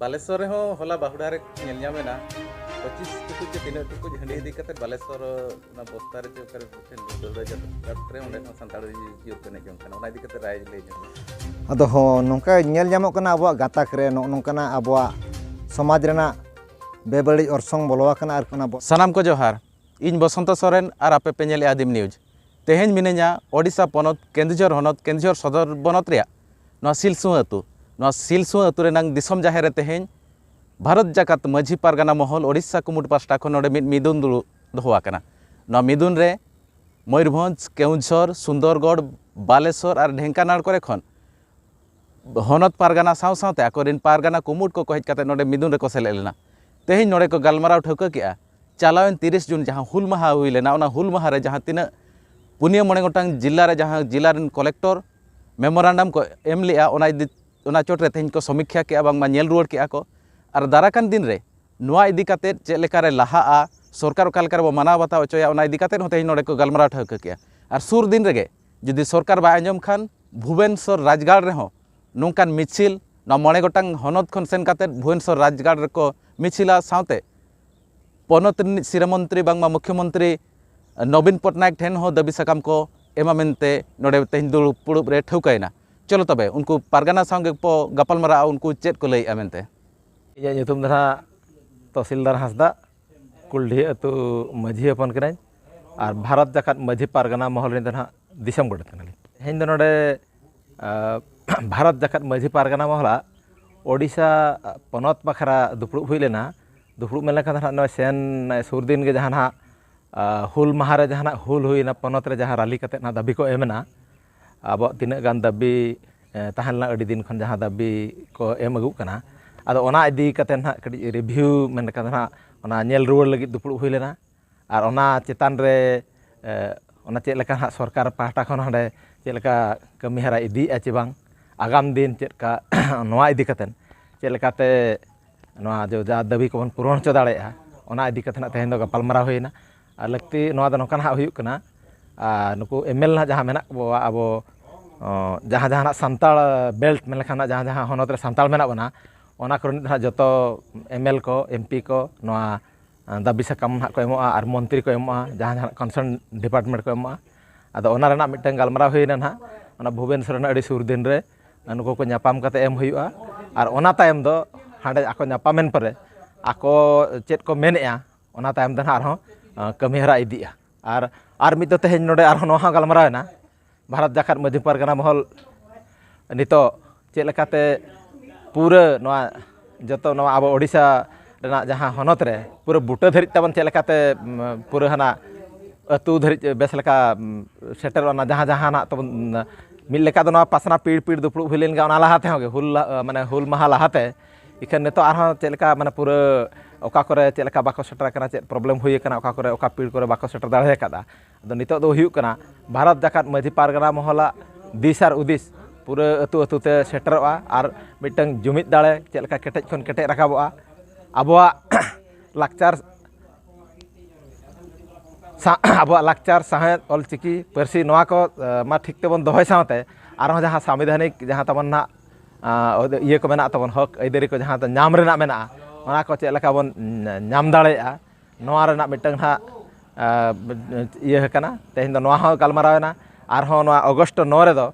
बालेश्वर हो होला बाहुड़ा रे नेलनामेना 25 टुकु चे तीन टुकु हंडी इदी कते बालेश्वर ना बस्ता रे चे ओकर लुडा जात्रे ओंडे हो संताड़ जियो कने जम खाना ओना इदी कते राय ले जम अदो हो नोंका नेल ᱧᱟᱢᱚᱜ ᱠᱟᱱᱟ ᱟᱵᱚᱣᱟᱜ ᱜᱟᱛᱟᱠ ᱨᱮ ᱱᱚᱝᱠᱟᱱᱟᱜ ᱟᱵᱚᱣᱟᱜ ᱥᱚᱢᱟᱡᱽ ᱨᱮᱱᱟᱜ बेबड़ी orसों बोलवा कना आर कना सानाम को जोहार इन बसंत सोरेन और आपे पे नेले आदिम न्यूज तेहेन मिनेኛ ओडिशा पनत केंदुझर हनत केंदुझर सदर बनत रे नो सिलसु अतु रे नांग दिसम जाहेर रे तेहेन भारत जाकात माझी पारगाना महल ओडिशा कुमुट पास्टा खन नोडे मिदुन दोहवा कना नो मिदुन रे मयूरभंज केउझर सुंदरगढ़ बालेश्वर और ढेंकानाल करे खन हनत पारगाना साव सावते आकोरिन पारगाना कुमुट को हेज काते नोडे मिदुन रे को सेले लेना तेहेन नोडे को गालमाराव ठौका केआ चालावेन 30 जून जहाँ हुल माहा हुई लेना ओना हुल माहा रे जहाँ तीना पुनिया मणे गोटांग जिला रे जहाँ जिला रेन कलेक्टर मेमोरेंडम को एम लेआ ओना चोट रे तेहेन को समीक्षा केआ बांगमा नेल रुवाड़ केआ को और दाराकान दिन रे नोआ इदी काते चेद लेका रे लाहाआ सरकार ओका लेका रे बो मानाव बाताव अचोया ओना इदी काते तेहेन नोडे को गालमाराव ठौका केआ और सुर दिन रेगे जुदी सरकार बाय आंजम खान भुवनेश्वर राजगाड़ रे हो नोंकान मिছিল ना मणे गोटांग हनत खन सेन काते भुवनेश्वर राजगाड़ रे को मिছিला सावते पनत सिरामंत्री बांगमा मुख्यमंत्री नवीन पटनायक ठेन हो दाबी साकाम को एमा मेनते नोडे तेहेन दुड़ुब पुड़ुब रे ठौकायना चलो तबे उनको पारगाना संगे पो गपालमारा उनको चेद को लई आमेनते इया nyutum दहा तहसीलदार हांसदा कुलढी अतु माझी हपन कनाई और भारत जाकात माझी पारगाना महल रे दहा दिसम गोडे कनाली हेन द नोडे भारत जाकात माझी पारगाना महला ओडिशा पनत बाखरा दुपुड़ हुई लेना दुपुड़ मेले का नो सेन सुरदिन के जहाँ हुल महारे जहाँ हुल हुईना पनत रे जहाँ राली कते ना दाबी को एमना अब तीना गान दाबी तहलना अड़ी दिन खन जहाँ दाबी को एम अगू कना आदो ओना इदी कते ना कड़ी रिव्यू मेन का ना ओना नेल रुवाड़ लगी दुपुड़ हुई लेना और ओना चेतान रे ओना चेद लेका सरकार पाहटा खन हंडे चेद लेका कमी हरा इदी चे बांग आगाम दिन चेद का नोआ इदी कतेन चेद लेकाते नोआ जो जा दाबी को बन पूरण हो दाड़ेया ओना इदी कते ना तेहेन दो गपालमाराव होइना और लगती नोआ दो नोकान हा हुयुग कना नुकु एमएल ना जहाँ मेना बो आबो जहाँ जहाँ सांताल बेल्ट मेन लेखाना जहाँ जहाँ हनत रे सांताल मेना बना ओना करन जतो एमएल को एमपी को नोआ दाबी साकाम ना को एमोआ और मंत्री को एमोआ जहाँ जहाँ कंसर्न डिपार्टमेंट को एमोआ आदो ओना रेना मिटन गालमाराव होइना ना ओना भुवनेश्वर रेना अड़ी सुर दिन रे नुकु को ᱧᱟᱯᱟᱢ कते एम हुयुआ और ओना तायम दो हांडे आको ᱧᱟᱯᱟᱢᱮन परे आको चेद को मेनेआ ओना तायम दो आरहों कमी हरा इदिया और मिद तेहेन नोडे आरहों नोहा गालमारावना भारत जाकात माझी पारगाना महल नितो चेद लेकाते पूरा नोआ जतो नोआ आबो ओडिशा रेना जहाँ हनत रे पूरा बुटा धरि ताबन चेद लेकाते पूरा हना अतु धरि बेस लेका सेटर ओना जहाँ जहाँ ना तबन मिल लेका दो पासना पीड़ पीड़ दुपुड़ हुई लेन गा लाहाते होगे हुल माने हुल माहा लाहाते इखन नितो आरहों चेद लेका माने पूरा ओका करे चेद लेका बाको सेटर कना चेद प्रॉब्लम हुई कना ओका करे ओका पीड़ करे बाको सेटर दाड़े कदा अदो नितो दो हुयुग कना भारत जाकात माझी पारगाना महला दिस और उदिस पूरा अतु अतु ते सेटरोआ और मिटंग जुमिद दाड़े चेद लेका केटेज खन केटेज राकाबोआ आबोआ लाक्चार आबोआ लाक्चार साहेद ऑलचिकी पार्सी नोआ को मा ठीक तेबन दोहय सावते आरहों जहाँ संविधानिक जहाँ तबन ना ये को मेना तबन हक आइदारी को जहाँ नाम रेना मेना ओना को चेद लेका बन नाम दाड़ेया नोआ रेना मिटंग ना ये कना तेहेन दो नोआ हो गालमारावना आरहों नोआ अगस्ट 9 रे दो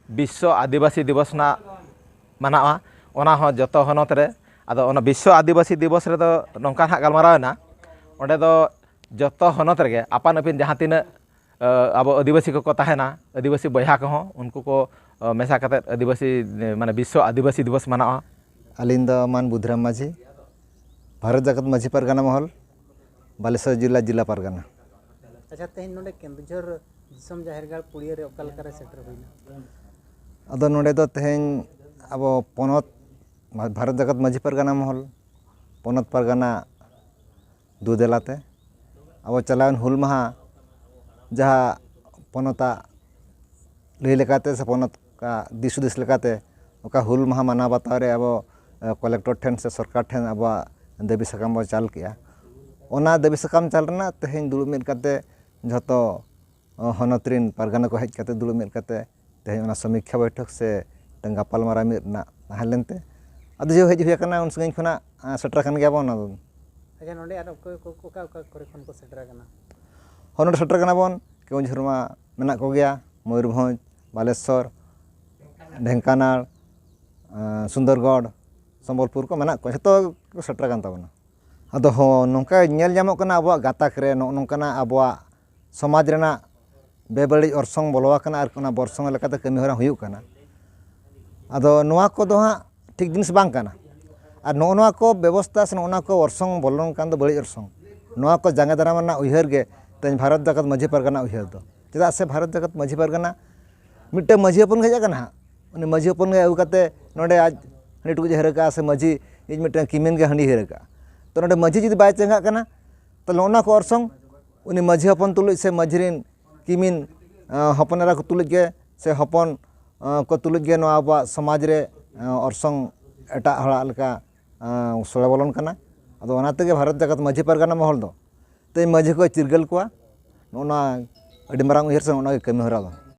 विश्व आदिवासी दिवस ना मनावा ओना हो जतो हनत रे आदो ओना विश्व आदिवासी दिवस रे दो नोंका ना गालमारावना ओंडे दो जतो हनत रे आपान अपिन जहाँ तीना अब आदिवासी को तहना आदिवासी बया को उनको को मेसा कते आदिवासी माने विश्व आदिवासी दिवस मनावा अलिंद मान बुधराम माझी भारत जाकात माझी पारगाना महल बालेश्वर जिला पारगाना अच्छा तेहेन नोडे केंदुझर दिसम जाहेरगाड़ पुड़िया रे ओका लेका रे सेटर होइना अदो नोडे दो तेहेन अब पनत भारत जाकात माझी पारगाना महल पनत पारगाना दुदेलाते अब चलावन हुल माहा जहाँ पनता लई लेकाते से पनत का दिस हुदिस लेकाते ओका हुल माहा माना बाताव रे अब कलेक्टर ठेन से सरकार ठेन अब दाबी साकाम बो चाल किया ओना दाबी साकाम चाल रेना तेहेन दुड़ुब मिद काते जतो हनत रेन पारगाना को हेज काते दुड़ुब मिद काते तेहेन ओना समीक्षा बैठक से गपालमारा मिद ना ताहेलेनते ᱟᱫᱚ ᱡᱮ ᱦᱮᱡ ᱦᱩᱭ ᱟᱠᱟᱱᱟ ᱩᱱ ᱥᱟᱺᱜᱤᱧ ᱠᱷᱚᱱᱟᱜ ᱥᱮᱴᱮᱨ ᱟᱠᱟᱱ ᱜᱮᱭᱟ ᱵᱚᱱ ᱟᱫᱚ ᱟᱪᱪᱷᱟ ᱱᱚᱰᱮ ᱟᱨ ᱚᱠᱟ ᱠᱚᱨᱮ ᱠᱷᱚᱱ ᱠᱚ ᱥᱮᱴᱮᱨ ᱟᱠᱟᱱᱟ? ᱦᱚᱸ ᱱᱚᱰᱮ ᱥᱮᱴᱮᱨ ᱠᱟᱱᱟ ᱵᱚᱱ ᱠᱮᱣᱚᱱᱡᱷᱳᱨ ᱢᱟ ᱢᱮᱱᱟᱜ ᱠᱚᱜᱮᱭᱟ ᱢᱚᱭᱩᱨᱵᱷᱚᱸᱡᱽ ᱵᱟᱞᱮᱥᱥᱚᱨ ᱰᱷᱮᱝᱠᱟᱱᱟᱲ ᱥᱩᱱᱫᱚᱨᱜᱚᱲ ᱥᱚᱢᱵᱚᱞᱯᱩᱨ ᱠᱚ ᱢᱮᱱᱟᱜ ᱠᱚᱣᱟ ᱡᱷᱚᱛᱚ ᱠᱚ ᱥᱮᱴᱮᱨ ᱟᱠᱟᱱ ᱛᱟᱵᱚᱱᱟ ᱟᱫᱚ ᱦᱚᱸ ᱱᱚᱝᱠᱟ ᱧᱮᱞ ᱧᱟᱢᱚᱜ ᱠᱟᱱᱟ ᱟᱵᱚᱣᱟᱜ ᱜᱟᱛᱟᱠ ᱨᱮ ᱱᱚᱝᱠᱟᱱᱟᱜ ᱟᱵᱚᱣᱟᱜ ᱥᱚᱢᱟᱡᱽ ᱨᱮᱱᱟᱜ ᱵᱮᱵᱟᱹᱲᱤᱡ ᱚᱨᱥᱚᱝ ᱵᱚᱞᱚ ᱟᱠᱟᱱᱟ ᱟᱨ ᱚᱱᱟ ᱵᱚᱨᱥᱚᱝ ᱞᱮᱠᱟᱛᱮ ᱠᱟᱹᱢᱤᱦᱚᱨᱟ ᱦᱩᱭᱩᱜ ᱠᱟᱱᱟ ᱟᱫᱚ ᱱᱚᱣᱟ ᱠᱚᱫᱚ ᱦᱟᱸᱜ ᱴᱷᱤᱠ ᱡᱤᱱᱤᱥ ᱵᱟᱝ ᱠᱟᱱᱟ ᱟᱨ ᱱᱚᱣᱟ ᱠᱚ ᱵᱮᱵᱚᱥᱛᱷᱟ ᱥᱮ ᱱᱚᱣᱟ ᱠᱚ ᱚᱨᱥᱚᱝ ᱵᱚᱞᱚᱱ ᱠᱟᱱ ᱫᱚ ᱵᱟᱹᱲᱤᱡ ᱚᱨᱥᱚᱝ ᱱᱚᱣᱟ ᱠᱚ ᱡᱟᱸᱜᱮ ᱫᱟᱨᱟᱢ ᱨᱮᱱᱟᱜ ᱩᱭᱦᱟᱹᱨ ᱜᱮ ᱛᱮᱦᱮᱧ ᱵᱷᱟᱨᱚᱛ ᱡᱟᱠᱟᱛ ᱢᱟᱺᱡᱷᱤ ᱯᱟᱨᱜᱟᱱᱟ ᱩᱭᱦᱟᱹᱨ ᱫᱚ ᱪᱮᱫᱟᱜ ᱥᱮ ᱵᱷᱟᱨᱚᱛ ᱡᱟᱠᱟᱛ ᱢᱟᱺᱡᱷᱤ ᱯᱟᱨᱜᱟᱱᱟ ᱢᱤᱫᱴᱮᱱ ᱢᱟᱺᱡᱷᱤ ᱦᱚᱯᱚᱱ ᱜᱮ ᱦᱮᱡ ᱟᱠᱟᱱᱟ ᱦᱟᱸᱜ ᱩᱱᱤ ᱢᱟᱺᱡᱷᱤ ᱦᱚᱯᱚᱱ ᱜᱮ ᱟᱹᱜᱩ ᱠᱟᱛᱮ ᱱᱚᱰᱮ ᱟᱡ ᱦᱟᱺᱰᱤ ᱴᱩᱠᱩᱡ ᱦᱟᱹᱨ ᱠᱟᱜᱼᱟ ᱥᱮ ᱢᱟᱺᱡᱷᱤ ᱤᱧ ᱢᱤᱫᱴᱮᱱ ᱠᱤᱢᱤᱱ ᱜᱮ ᱦᱟᱺᱰᱤ ᱦᱟᱹᱨ ᱠᱟᱜᱼᱟ ᱛᱚ ᱱᱚᱰᱮ ᱢᱟᱺᱡᱷᱤ ᱡᱩᱫᱤ ᱵᱟᱭ ᱪᱮᱸᱜᱷᱟᱜ ᱠᱟᱱᱟ ᱛᱟᱦᱚᱞᱮ ᱚᱱᱟ ᱠᱚ ᱚᱨᱥᱚᱝ उनी माझी हपन तुलुज से माझी रिन किमिन हपनेरा को तुलुज गे से हपन को तुलुज गे नवा आबा समाज रे अरसंग एटा हड़ा लेका सोले बोलन कना अदो ओना तेगे भारत जगत माझी परगना महल दो ते माझी को चिरगल कोआ नोना अडी मारांग उयहर से ओना कमी हरा दो।